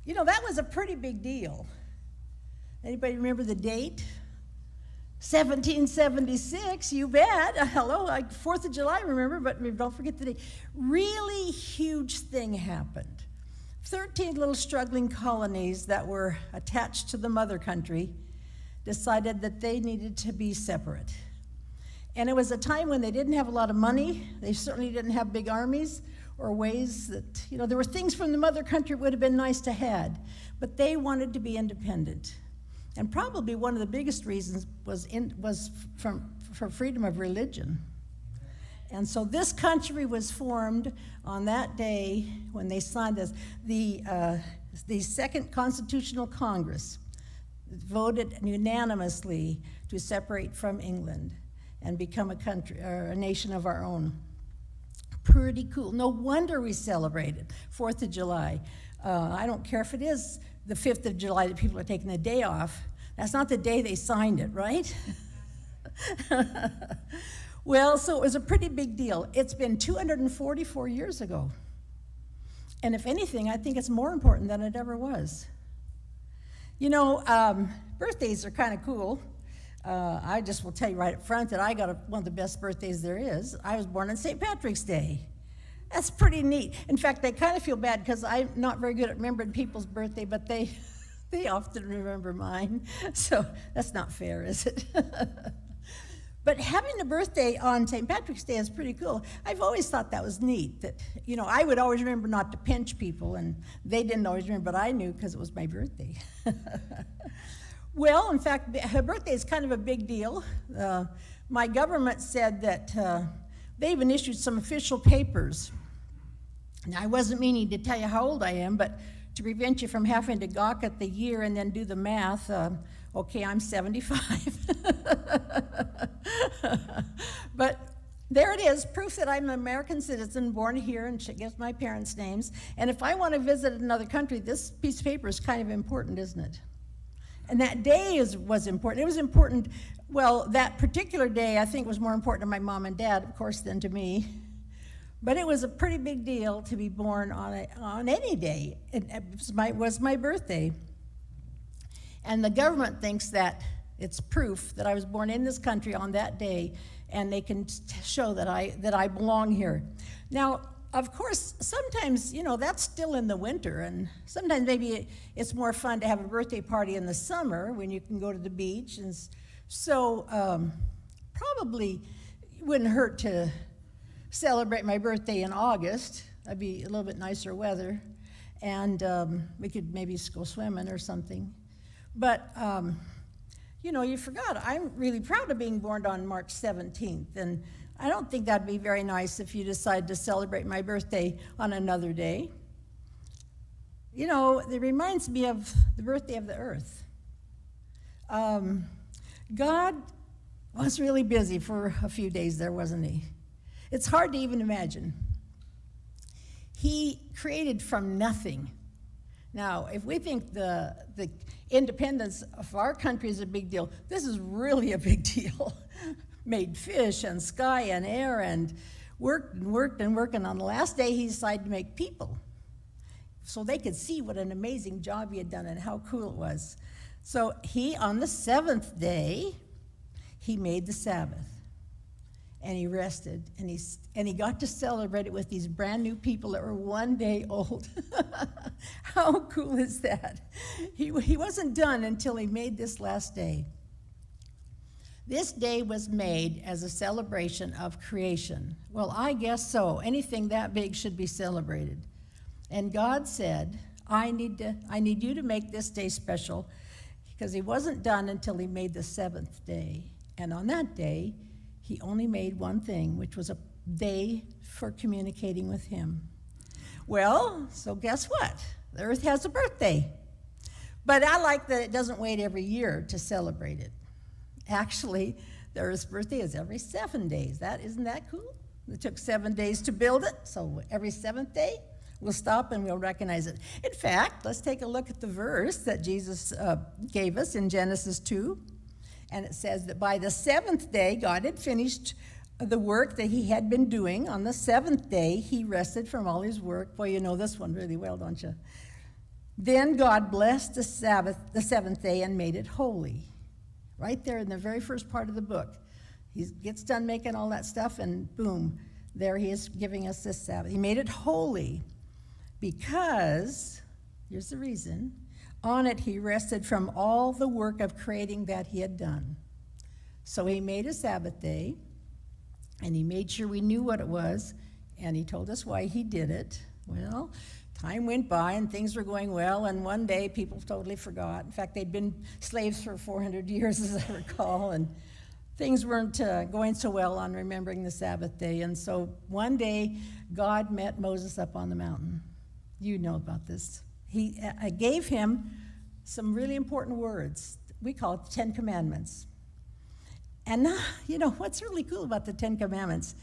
That was a pretty big deal. Anybody remember the date? 1776, you bet. Hello, like 4th of July, remember, but don't forget the date. Really huge thing happened. 13 little struggling colonies that were attached to the mother country decided that they needed to be separate. And it was a time when they didn't have a lot of money. They certainly didn't have big armies or ways that, there were things from the mother country would have been nice to have, but they wanted to be independent. And probably one of the biggest reasons was for freedom of religion. And so this country was formed on that day when they signed this. The Second Constitutional Congress voted unanimously to separate from England and become a country or a nation of our own. Pretty cool. No wonder we celebrated 4th of July. I don't care if it is the 5th of July that people are taking the day off. That's not the day they signed it, right? Well, so it was a pretty big deal. It's been 244 years ago. And if anything, I think it's more important than it ever was. Birthdays are kind of cool. I just will tell you right up front that I got one of the best birthdays there is. I was born on St. Patrick's Day. That's pretty neat. In fact, I kind of feel bad because I'm not very good at remembering people's birthday, but they often remember mine. So that's not fair, is it? But having a birthday on St. Patrick's Day is pretty cool. I've always thought that was neat, that, I would always remember not to pinch people, and they didn't always remember, but I knew because it was my birthday. Well, in fact, her birthday is kind of a big deal. My government said that they even issued some official papers. Now, I wasn't meaning to tell you how old I am, but to prevent you from having to gawk at the year and then do the math, okay, I'm 75. But there it is, proof that I'm an American citizen, born here, and it gives my parents' names. And if I want to visit another country, this piece of paper is kind of important, isn't it? And that day was important. It was important, well, that particular day I think was more important to my mom and dad, of course, than to me. But it was a pretty big deal to be born on any day. It was my birthday. And the government thinks that it's proof that I was born in this country on that day, and they can show that I belong here. Now, of course, sometimes, that's still in the winter, and sometimes maybe it's more fun to have a birthday party in the summer when you can go to the beach. And so probably it wouldn't hurt to celebrate my birthday in August. That'd be a little bit nicer weather, and we could maybe go swimming or something. But, you forgot, I'm really proud of being born on March 17th, and I don't think that'd be very nice if you decide to celebrate my birthday on another day. It reminds me of the birthday of the earth. God was really busy for a few days there, wasn't he? It's hard to even imagine. He created from nothing. Now, if we think the independence of our country is a big deal, this is really a big deal. Made fish and sky and air and worked and worked and worked. And on the last day, he decided to make people so they could see what an amazing job he had done and how cool it was. So on the 7th day, he made the Sabbath. And he rested, and he got to celebrate it with these brand new people that were 1 day old. How cool is that? He wasn't done until he made this last day. This day was made as a celebration of creation. Well, I guess so. Anything that big should be celebrated. And God said, I need you to make this day special, because he wasn't done until he made the 7th day. And on that day, he only made one thing, which was a day for communicating with him. Well, so guess what? The earth has a birthday. But I like that it doesn't wait every year to celebrate it. Actually, the earth's birthday is every 7 days. Isn't that cool? It took 7 days to build it, so every 7th day, we'll stop and we'll recognize it. In fact, let's take a look at the verse that Jesus gave us in Genesis 2. And it says that by the 7th day, God had finished the work that he had been doing. On the 7th day, he rested from all his work. Boy, you know this one really well, don't you? Then God blessed the seventh day, and made it holy. Right there in the very first part of the book. He gets done making all that stuff, and boom, there he is giving us this Sabbath. He made it holy because, here's the reason, on it he rested from all the work of creating that he had done. So he made a Sabbath day, and he made sure we knew what it was, and he told us why he did it. Well, time went by and things were going well, and one day people totally forgot. In fact, they'd been slaves for 400 years, as I recall, and things weren't going so well on remembering the Sabbath day. And so one day, God met Moses up on the mountain. You know about this. He gave him some really important words. We call it the 10 Commandments. And you know, what's really cool about the 10 Commandments,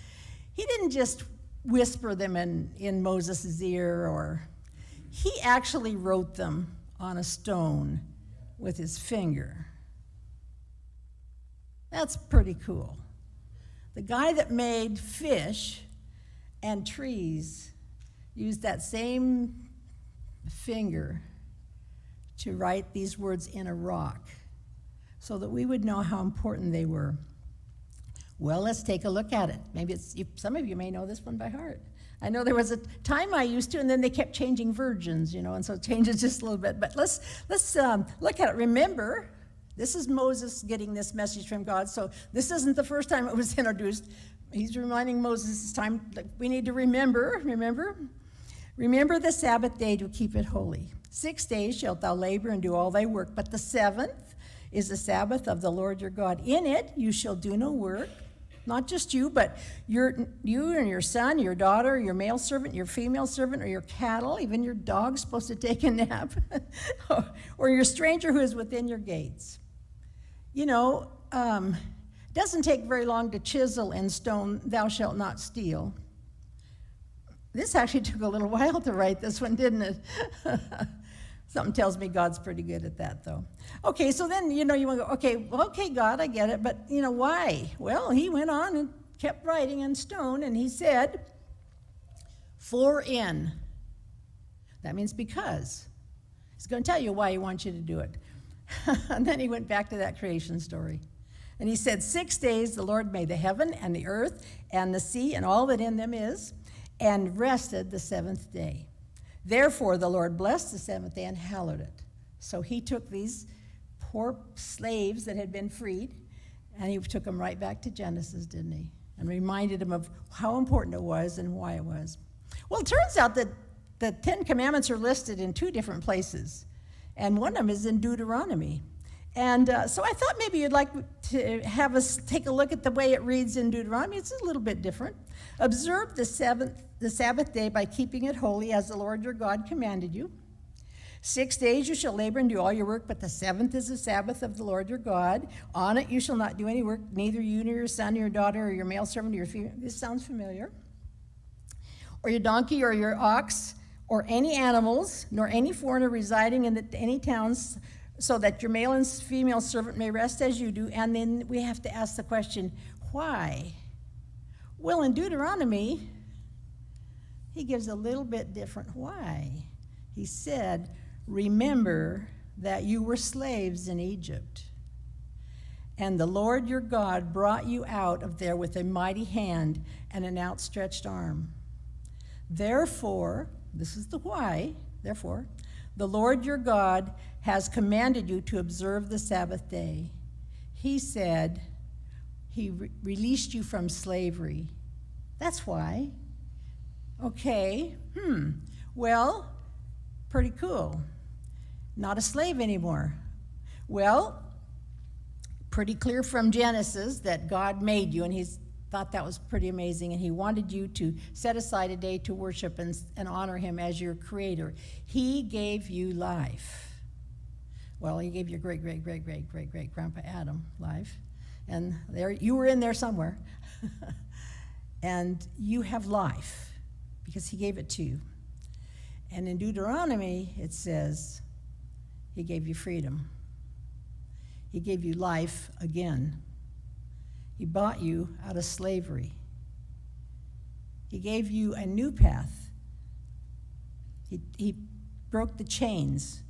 he didn't just whisper them in Moses' ear, or he actually wrote them on a stone with his finger. That's pretty cool. The guy that made fish and trees used that same finger to write these words in a rock so that we would know how important they were. Well, let's take a look at it. Maybe some of you may know this one by heart. I know there was a time I used to, and then they kept changing versions, you know, and so it changes just a little bit. But let's look at it. Remember, this is Moses getting this message from God, so this isn't the first time it was introduced. He's reminding Moses it's time that we need to remember the Sabbath day to keep it holy. 6 days shalt thou labor and do all thy work, but the seventh is the Sabbath of the Lord your God. In it you shall do no work, not just you, but you and your son, your daughter, your male servant, your female servant, or your cattle, even your dog's supposed to take a nap, or your stranger who is within your gates. You know, it doesn't take very long to chisel in stone, thou shalt not steal. This actually took a little while to write this one, didn't it? Something tells me God's pretty good at that, though. Okay, so then, you know, you want to go, okay, God, I get it, but, you know, why? Well, he went on and kept writing in stone, and he said, for in. That means because. He's going to tell you why he wants you to do it. And then he went back to that creation story. And he said, 6 days the Lord made the heaven and the earth and the sea and all that in them is, and rested the seventh day. Therefore the Lord blessed the seventh day and hallowed it. So he took these poor slaves that had been freed, and he took them right back to Genesis, didn't he? And reminded them of how important it was and why it was. Well, it turns out that the 10 Commandments are listed in 2 different places, and one of them is in Deuteronomy. And so I thought maybe you'd like to have us take a look at the way it reads in Deuteronomy. It's a little bit different. Observe the Sabbath day by keeping it holy as the Lord your God commanded you. 6 days you shall labor and do all your work, but the seventh is the Sabbath of the Lord your God. On it you shall not do any work, neither you nor your son, or your daughter, or your male servant, or your female. This sounds familiar. Or your donkey, or your ox, or any animals, nor any foreigner residing in any towns, so that your male and female servant may rest as you do. And then we have to ask the question, why? Well, in Deuteronomy, he gives a little bit different why. He said, remember that you were slaves in Egypt, and the Lord your God brought you out of there with a mighty hand and an outstretched arm. Therefore, this is the why, therefore, the Lord your God has commanded you to observe the Sabbath day. He said he released you from slavery. That's why. Okay, well, pretty cool. Not a slave anymore. Well, pretty clear from Genesis that God made you, and he thought that was pretty amazing, and he wanted you to set aside a day to worship and honor him as your creator. He gave you life. Well, he gave your great-great-great-great-great-grandpa Adam life, and there you were in there somewhere. And you have life because he gave it to you. And in Deuteronomy, it says he gave you freedom. He gave you life again. He bought you out of slavery. He gave you a new path. He broke the chains.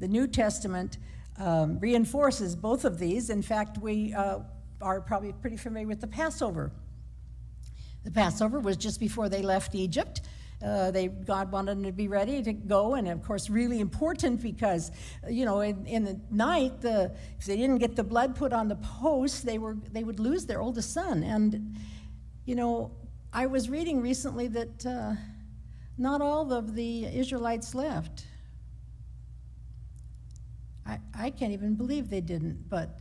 The New Testament reinforces both of these. In fact, we are probably pretty familiar with the Passover. The Passover was just before they left Egypt. God wanted them to be ready to go, and of course really important because, in the night, if they didn't get the blood put on the post, they would lose their oldest son. And, I was reading recently that not all of the Israelites left. I can't even believe they didn't, but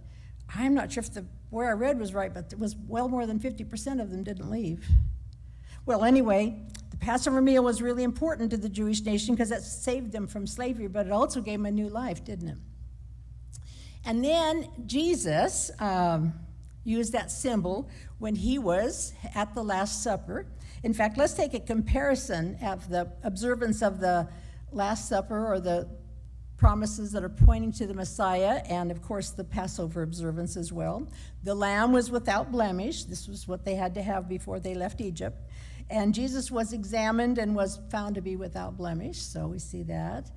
I'm not sure if where I read was right, but it was well more than 50% of them didn't leave. Well, anyway, the Passover meal was really important to the Jewish nation because it saved them from slavery, but it also gave them a new life, didn't it? And then Jesus used that symbol when he was at the Last Supper. In fact, let's take a comparison of the observance of the Last Supper, or the promises that are pointing to the Messiah, and of course the Passover observance as well. The lamb was without blemish. This was what they had to have before they left Egypt. And Jesus was examined and was found to be without blemish, so we see that.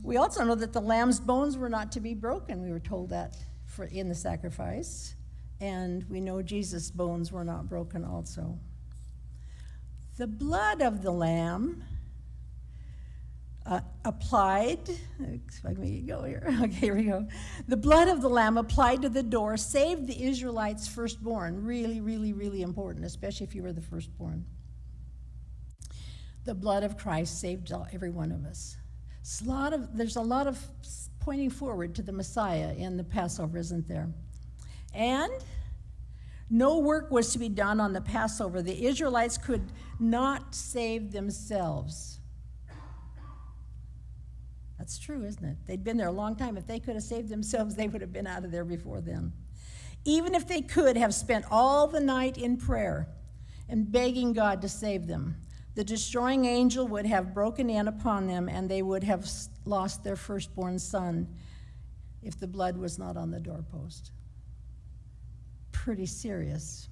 We also know that the lamb's bones were not to be broken. We were told that in the sacrifice. And we know Jesus' bones were not broken also. The blood of the lamb applied, let me go here. Okay, here we go. The blood of the lamb applied to the door saved the Israelites' firstborn. Really, really, really important, especially if you were the firstborn. The blood of Christ saved every one of us. There's a lot of pointing forward to the Messiah in the Passover, isn't there? And no work was to be done on the Passover. The Israelites could not save themselves. That's true, isn't it? They'd been there a long time. If they could have saved themselves, they would have been out of there before then. Even if they could have spent all the night in prayer and begging God to save them, the destroying angel would have broken in upon them, and they would have lost their firstborn son if the blood was not on the doorpost. Pretty serious.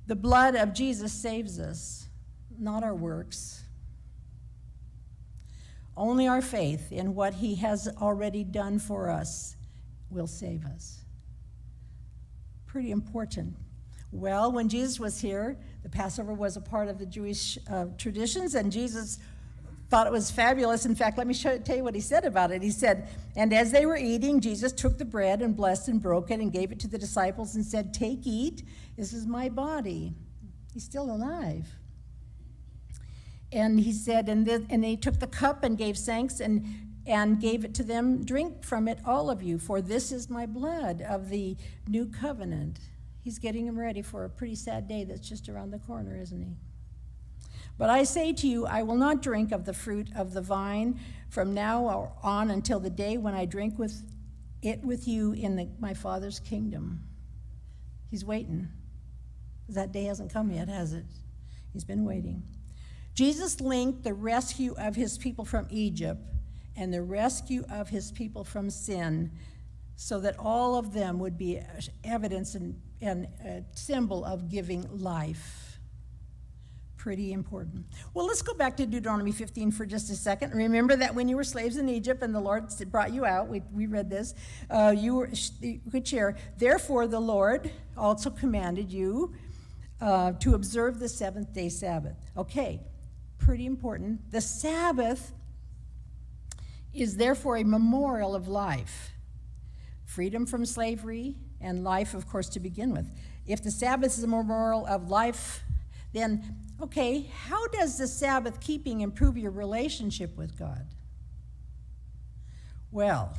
The blood of Jesus saves us, not our works. Only our faith in what he has already done for us will save us. Pretty important. Well, when Jesus was here, the Passover was a part of the Jewish traditions, and Jesus thought it was fabulous. In fact, let me tell you what he said about it. He said, "And as they were eating, Jesus took the bread and blessed and broke it and gave it to the disciples and said, 'Take, eat, this is my body.'" He's still alive. And he said, and he took the cup and gave thanks and gave it to them. "Drink from it, all of you, for this is my blood of the new covenant." He's getting them ready for a pretty sad day that's just around the corner, isn't he? "But I say to you, I will not drink of the fruit of the vine from now on until the day when I drink with you in my Father's kingdom." He's waiting. That day hasn't come yet, has it? He's been waiting. Jesus linked the rescue of his people from Egypt and the rescue of his people from sin so that all of them would be evidence and a symbol of giving life. Pretty important. Well, let's go back to Deuteronomy 15 for just a second. Remember that when you were slaves in Egypt and the Lord brought you out, we read this, you could share. "Therefore the Lord also commanded you to observe the seventh-day Sabbath." Okay, pretty important. The Sabbath is therefore a memorial of life. Freedom from slavery and life, of course, to begin with. If the Sabbath is a memorial of life, then, okay, how does the Sabbath keeping improve your relationship with God? Well,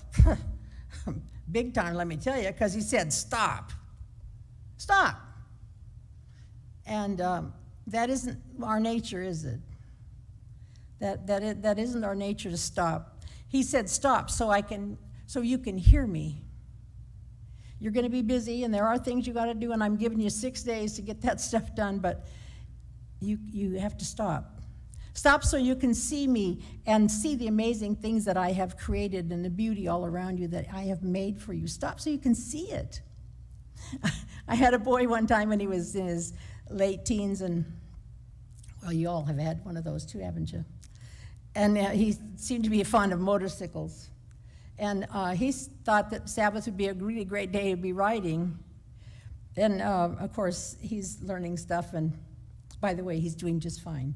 big time, let me tell you, because he said, stop. Stop. And that isn't our nature, is it? That isn't our nature to stop. He said, stop so you can hear me. You're going to be busy, and there are things you got to do, and I'm giving you 6 days to get that stuff done, but you have to stop. Stop so you can see me and see the amazing things that I have created and the beauty all around you that I have made for you. Stop so you can see it. I had a boy one time when he was in his late teens, and, well, you all have had one of those too, haven't you? And he seemed to be fond of motorcycles. And he thought that Sabbath would be a really great day to be riding. And of course, he's learning stuff, and by the way, he's doing just fine.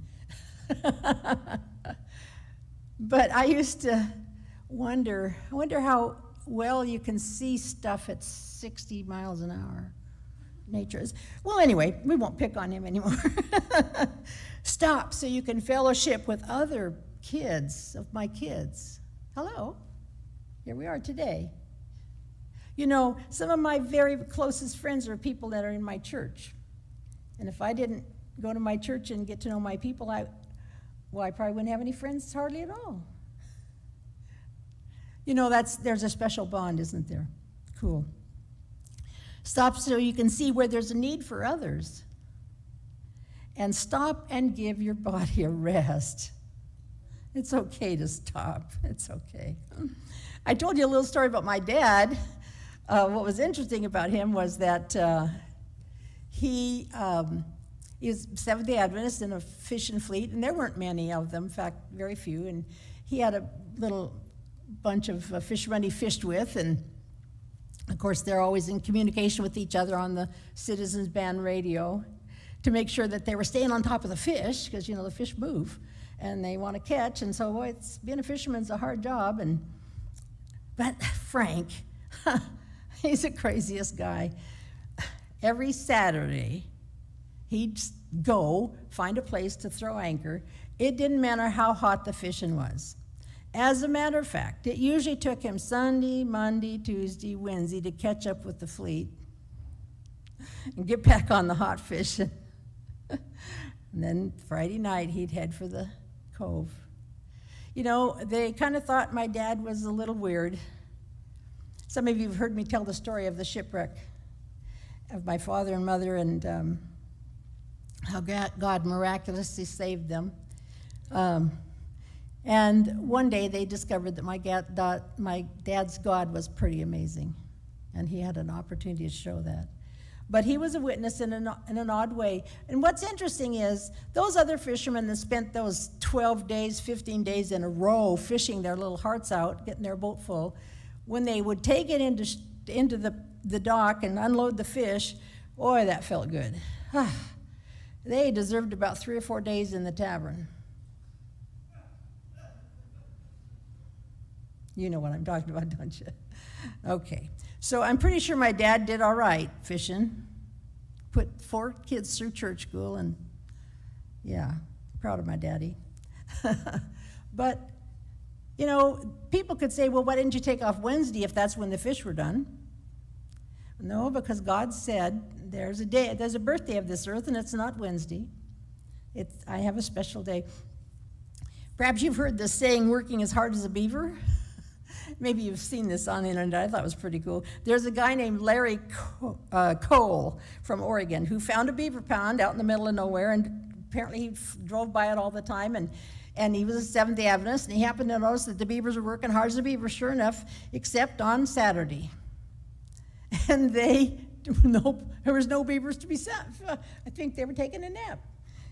But I used to wonder how well you can see stuff at 60 miles an hour. Nature is. Well, anyway, we won't pick on him anymore. Stop so you can fellowship with other kids of my kids. Hello, here we are today. You know, some of my very closest friends are people that are in my church. And if I didn't go to my church and get to know my people, I probably wouldn't have any friends hardly at all. You know, there's a special bond, isn't there? Cool. Stop so you can see where there's a need for others. And stop and give your body a rest. It's okay to stop. It's okay. I told you a little story about my dad. What was interesting about him was that he was Seventh-day Adventist in a fishing fleet, and there weren't many of them, in fact, very few. And he had a little bunch of fishermen he fished with, and of course, they're always in communication with each other on the Citizens Band radio to make sure that they were staying on top of the fish, because, you know, the fish move, and they want to catch, and so, boy, being a fisherman's a hard job. But Frank, he's the craziest guy. Every Saturday, he'd go find a place to throw anchor. It didn't matter how hot the fishing was. As a matter of fact, it usually took him Sunday, Monday, Tuesday, Wednesday to catch up with the fleet and get back on the hot fishing. And then Friday night, he'd head for the cove. You know, they kind of thought my dad was a little weird. Some of you have heard me tell the story of the shipwreck of my father and mother, and how God miraculously saved them. And one day they discovered that my dad's God was pretty amazing, and he had an opportunity to show that. But he was a witness in an odd way. And what's interesting is those other fishermen that spent those 12 days, 15 days in a row fishing their little hearts out, getting their boat full, when they would take it into the dock and unload the fish, boy, that felt good. They deserved about 3 or 4 days in the tavern. You know what I'm talking about, don't you? Okay. So I'm pretty sure my dad did all right fishing. Put 4 kids through church school, and yeah, proud of my daddy. But, you know, people could say, well, why didn't you take off Wednesday if that's when the fish were done? No, because God said there's a birthday of this earth, and it's not Wednesday. I have a special day. Perhaps you've heard the saying, working as hard as a beaver. Maybe you've seen this on the internet. I thought it was pretty cool. There's a guy named Larry Cole from Oregon who found a beaver pond out in the middle of nowhere, and apparently he drove by it all the time, and he was a Seventh-day Adventist, and he happened to notice that the beavers were working hard as a beaver, sure enough, except on Saturday. And there was no beavers to be seen. I think they were taking a nap.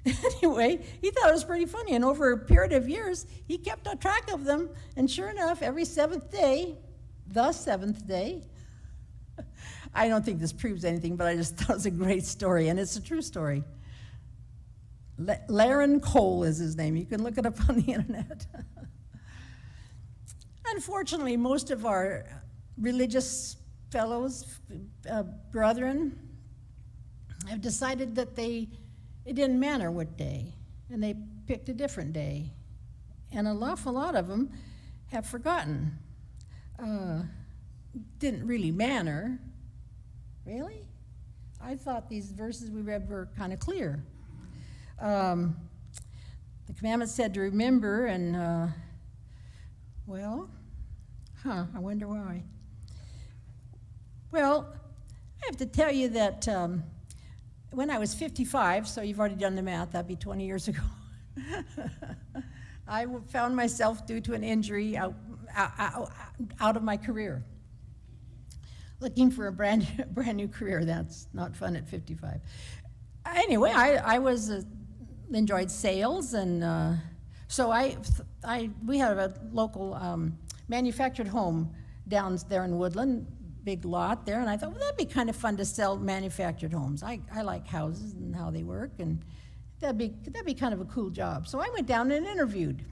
Anyway, he thought it was pretty funny, and over a period of years, he kept a track of them, and sure enough, every seventh day, I don't think this proves anything, but I just thought it was a great story, and it's a true story. Larry Cole is his name. You can look it up on the internet. Unfortunately, most of our religious fellows, brethren, have decided that it didn't matter what day, and they picked a different day. And an awful lot of them have forgotten. Didn't really matter. Really? I thought these verses we read were kind of clear. The commandment said to remember, and, I wonder why. Well, I have to tell you that when I was 55, so you've already done the math, that'd be 20 years ago, I found myself, due to an injury, out of my career. Looking for a brand new career. That's not fun at 55. Anyway, I enjoyed sales and So we have a local manufactured home down there in Woodland, big lot there, and I thought, well, that'd be kind of fun to sell manufactured homes. I like houses and how they work, and that'd be kind of a cool job. So I went down and interviewed,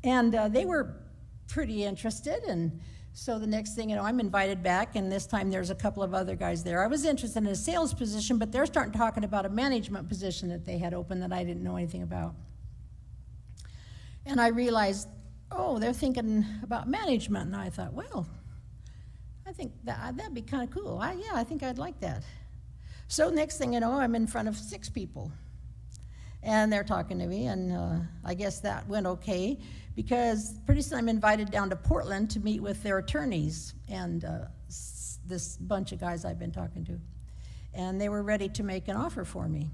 and they were pretty interested, and so the next thing you know, I'm invited back, and this time there's a couple of other guys there. I was interested in a sales position, but they're starting talking about a management position that they had open that I didn't know anything about. And I realized, oh, they're thinking about management, and I thought, well, I think that'd be kind of cool. Yeah, I think I'd like that. So next thing you know, I'm in front of 6 people, and they're talking to me, and I guess that went okay, because pretty soon I'm invited down to Portland to meet with their attorneys and this bunch of guys I've been talking to, and they were ready to make an offer for me.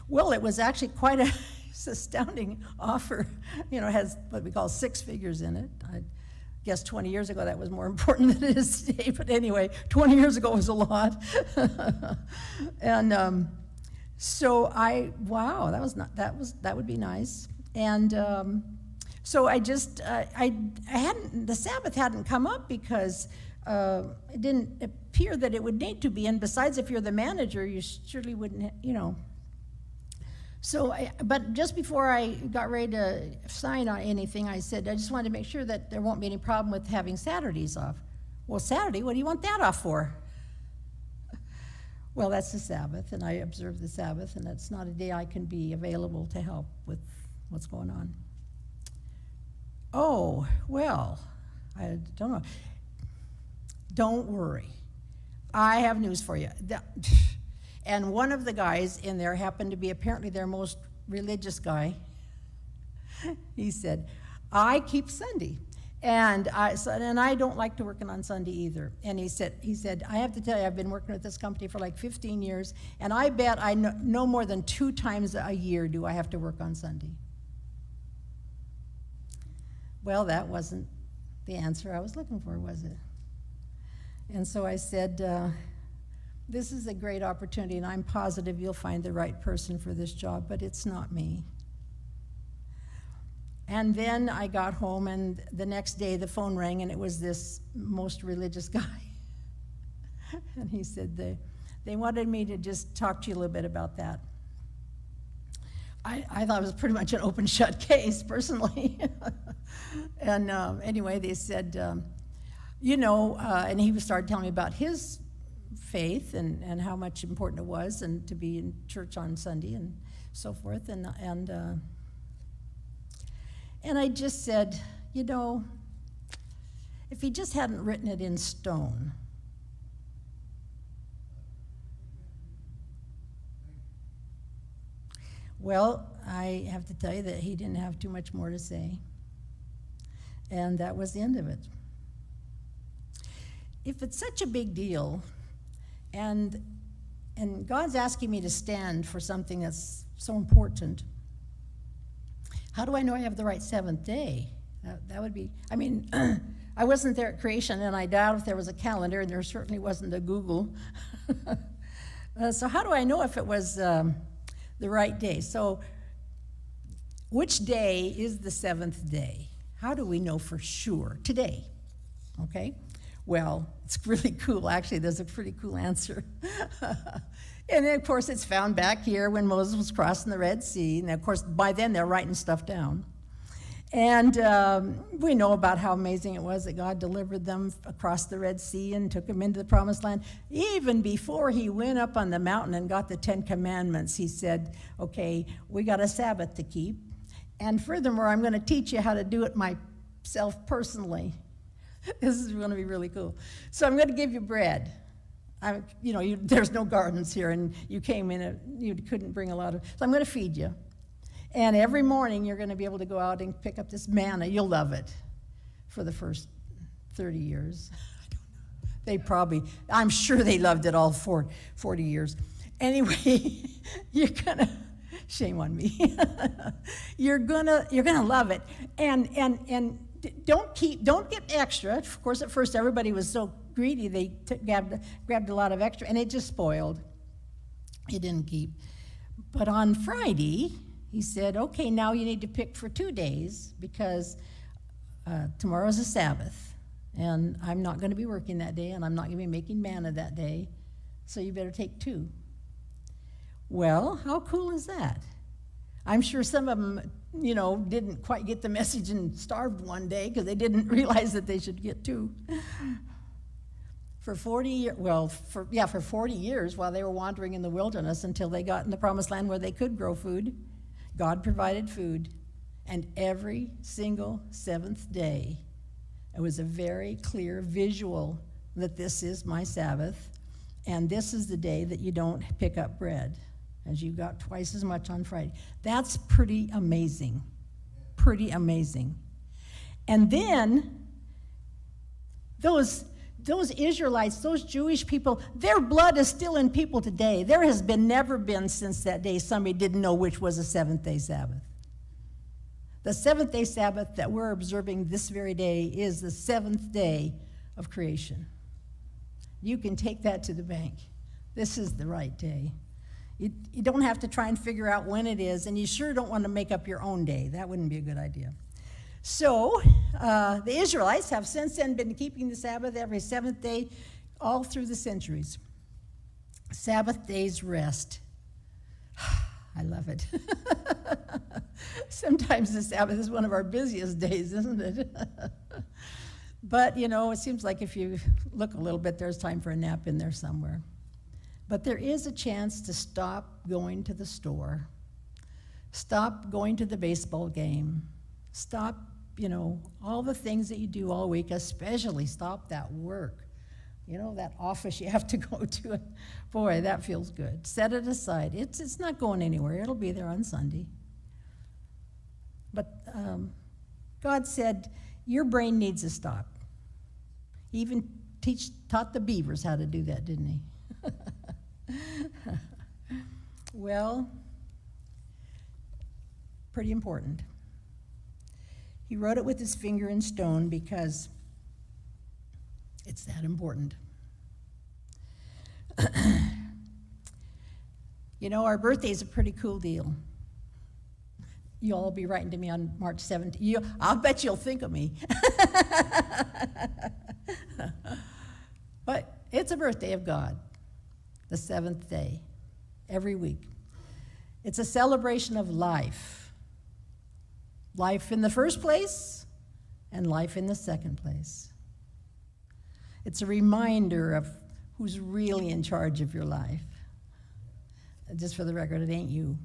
Well, it was actually quite a astounding offer. You know, it has what we call 6 figures in it. I guess 20 years ago that was more important than it is today, but anyway, 20 years ago was a lot. And so wow, that would be nice. And so I just, the Sabbath hadn't come up because it didn't appear that it would need to be, and besides, if you're the manager, you surely wouldn't, you know. So, but just before I got ready to sign on anything, I said, I just wanted to make sure that there won't be any problem with having Saturdays off. Well, Saturday, what do you want that off for? Well, that's the Sabbath, and I observe the Sabbath, and that's not a day I can be available to help with what's going on. Oh, well, I don't know. Don't worry. I have news for you. And one of the guys in there happened to be apparently their most religious guy. He said, I keep Sunday. And I don't like to work on Sunday either. And he said, I have to tell you, I've been working with this company for like 15 years, and I bet I know no more than 2 times a year do I have to work on Sunday. Well, that wasn't the answer I was looking for, was it? And so I said, this is a great opportunity, and I'm positive you'll find the right person for this job, but it's not me. And then I got home, and the next day the phone rang, and it was this most religious guy. And he said they wanted me to just talk to you a little bit about that. I thought it was pretty much an open shut case, personally. And anyway, they said, and he started telling me about his faith and how much important it was, and to be in church on Sunday and so forth. And I just said, if he just hadn't written it in stone. Well, I have to tell you that he didn't have too much more to say. And that was the end of it. If it's such a big deal, and God's asking me to stand for something that's so important, how do I know I have the right 7th day? That would be, I wasn't there at creation, and I doubt if there was a calendar, and there certainly wasn't a Google. So how do I know if it was the right day? So which day is the 7th day? How do we know for sure? Today, okay? Well, it's really cool. Actually, there's a pretty cool answer. And then, of course, it's found back here when Moses was crossing the Red Sea. And, of course, by then they're writing stuff down. And we know about how amazing it was that God delivered them across the Red Sea and took them into the Promised Land. Even before he went up on the mountain and got the 10 Commandments, he said, okay, we got a Sabbath to keep. And furthermore, I'm going to teach you how to do it myself personally. This is going to be really cool. So I'm going to give you bread. There's no gardens here, and you came in, you couldn't bring a lot of, so I'm going to feed you. And every morning you're going to be able to go out and pick up this manna. You'll love it for the first 30 years. I don't know. I'm sure they loved it all for 40 years. Anyway, you're going to, shame on me. You're gonna love it. And don't get extra. Of course, at first everybody was so greedy they grabbed a lot of extra, and it just spoiled. It didn't keep. But on Friday, he said, okay, now you need to pick for 2 days because tomorrow's a Sabbath, and I'm not going to be working that day, and I'm not going to be making manna that day, so you better take 2. Well, how cool is that? I'm sure some of them, didn't quite get the message and starved one day because they didn't realize that they should get 2. For 40 years while they were wandering in the wilderness until they got in the promised land where they could grow food, God provided food. And every single 7th day, it was a very clear visual that this is my Sabbath, and this is the day that you don't pick up bread, as you got twice as much on Friday. That's pretty amazing. Pretty amazing. And then those Israelites, those Jewish people, their blood is still in people today. There has never been since that day somebody didn't know which was a 7th-day Sabbath. The 7th-day Sabbath that we're observing this very day is the 7th day of creation. You can take that to the bank. This is the right day. You don't have to try and figure out when it is, and you sure don't want to make up your own day. That wouldn't be a good idea. So the Israelites have since then been keeping the Sabbath every 7th day all through the centuries. Sabbath day's rest. I love it. Sometimes the Sabbath is one of our busiest days, isn't it? But, it seems like if you look a little bit, there's time for a nap in there somewhere. But there is a chance to stop going to the store, stop going to the baseball game, stop, all the things that you do all week, especially stop that work. That office you have to go to, and boy, that feels good. Set it aside. It's not going anywhere. It'll be there on Sunday. But God said, your brain needs to stop. He even taught the beavers how to do that, didn't he? Well, pretty important. He wrote it with his finger in stone because it's that important. Our birthday is a pretty cool deal. You'll all be writing to me on March 17th. I'll bet you'll think of me. But it's a birthday of God, the 7th day, every week. It's a celebration of life. Life in the first place and life in the second place. It's a reminder of who's really in charge of your life. Just for the record, it ain't you.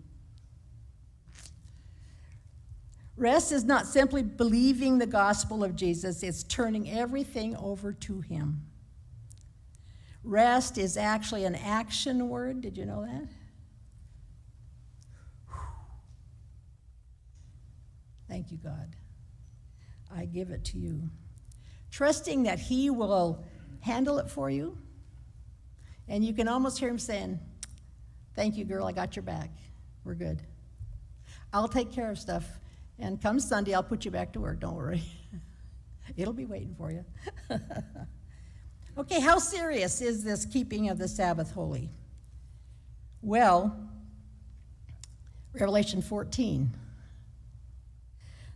Rest is not simply believing the gospel of Jesus, it's turning everything over to him. Rest is actually an action word. Did you know that? Thank you, God. I give it to you. Trusting that he will handle it for you. And you can almost hear him saying, thank you, girl, I got your back. We're good. I'll take care of stuff. And come Sunday, I'll put you back to work. Don't worry. It'll be waiting for you. Okay, how serious is this keeping of the Sabbath holy? Well, Revelation 14.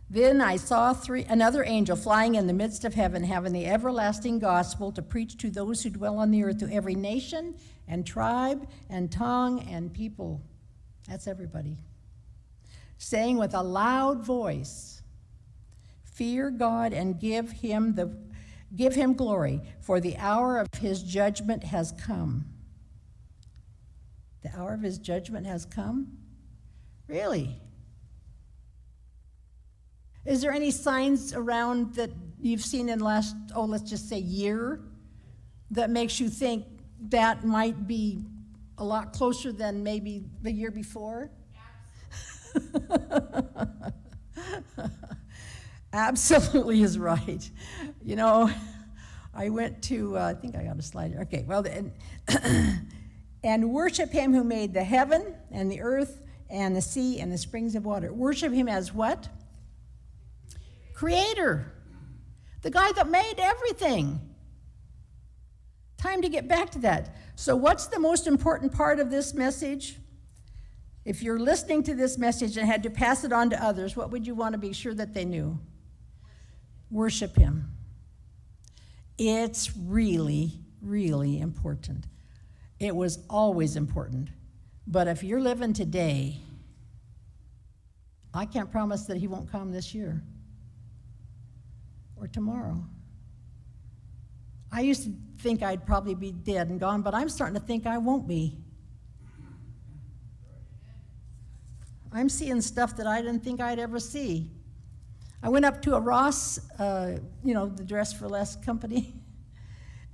Then I saw another angel flying in the midst of heaven, having the everlasting gospel to preach to those who dwell on the earth, to every nation and tribe and tongue and people. That's everybody. Saying with a loud voice, fear God and give him glory, for the hour of his judgment has come. The hour of his judgment has come? Really? Is there any signs around that you've seen in the last, let's just say year, that makes you think that might be a lot closer than maybe the year before? Absolutely is right. I went to, I think I got a slide here. Okay, well, and worship him who made the heaven and the earth and the sea and the springs of water. Worship him as what? Creator. The guy that made everything. Time to get back to that. So what's the most important part of this message? If you're listening to this message and had to pass it on to others, what would you want to be sure that they knew? Worship him. It's really, really important. It was always important. But if you're living today, I can't promise that he won't come this year or tomorrow. I used to think I'd probably be dead and gone, but I'm starting to think I won't be. I'm seeing stuff that I didn't think I'd ever see. I went up to a Ross, the Dress for Less company,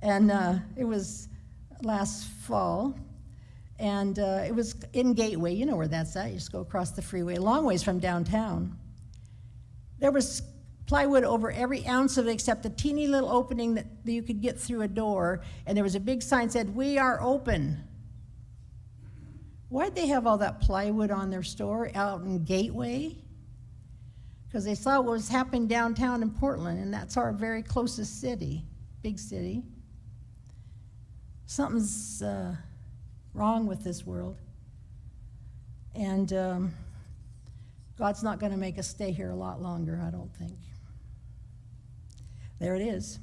and it was last fall, and it was in Gateway. You know where that's at. You just go across the freeway, a long ways from downtown. There was plywood over every ounce of it except a teeny little opening that you could get through a door, and there was a big sign that said, "We are open." Why'd they have all that plywood on their store out in Gateway? Because they saw what was happening downtown in Portland, and that's our very closest city, big city. Something's wrong with this world. And God's not going to make us stay here a lot longer, I don't think. There it is.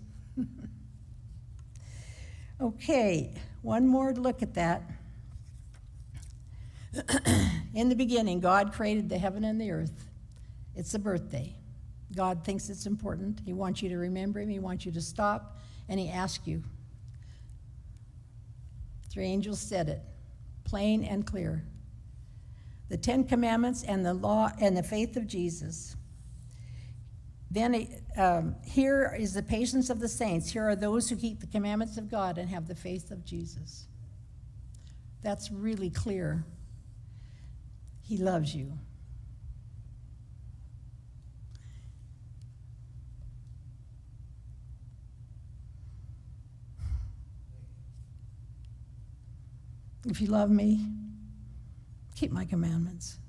Okay, one more look at that. In the beginning, God created the heaven and the earth. It's a birthday. God thinks it's important. He wants you to remember him. He wants you to stop, and he asks you. 3 angels said it, plain and clear. The 10 Commandments and the law and the faith of Jesus. Then here is the patience of the saints. Here are those who keep the commandments of God and have the faith of Jesus. That's really clear. He loves you. If you love me, keep my commandments.